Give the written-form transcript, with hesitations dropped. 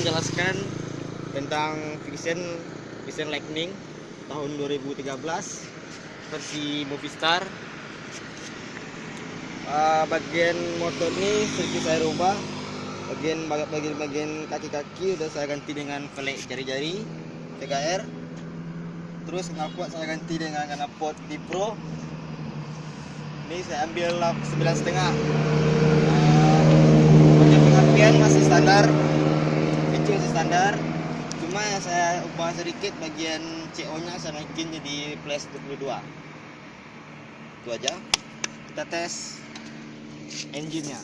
menjelaskan tentang Vision Lightning tahun 2013 versi Movistar. Bagian motor ini sedikit saya rubah. Bagian kaki-kaki udah saya ganti dengan velg jari-jari TKR. Terus knalpot saya ganti dengan knalpot di Pro. Ini saya ambil lap 9,5. Bagian pengapian masih standar, kecil masih standar. Cuma yang saya ubah sedikit bagian CO nya saya naikin jadi plus 22. Itu aja. Kita tes engine nya.